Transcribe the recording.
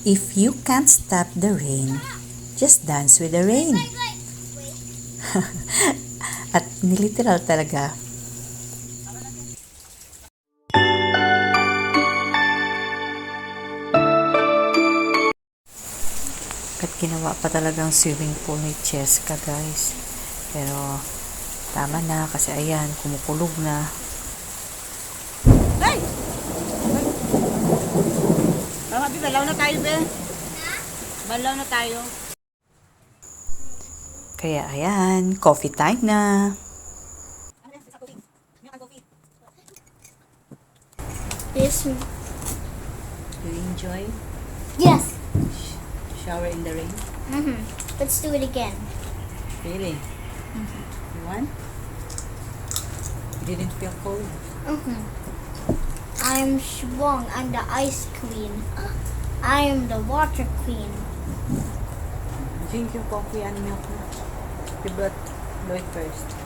If you can't stop the rain, just dance with the rain. At niliteral talaga. At ginawa pa talagang swimming pool ni Cheska, guys. Pero tama na kasi ayan, kumukulog na. Ay! Tama, balaw na tayo, be. Balaw na tayo. Kaya ayan, coffee time na. Yes. Do you enjoy Yes. shower in the rain? Let's do it again. Really? You want? You didn't feel cold? I'm Schwung. I'm the ice queen. I am the water queen. Drink your coffee and milk na. You brought Lloyd first.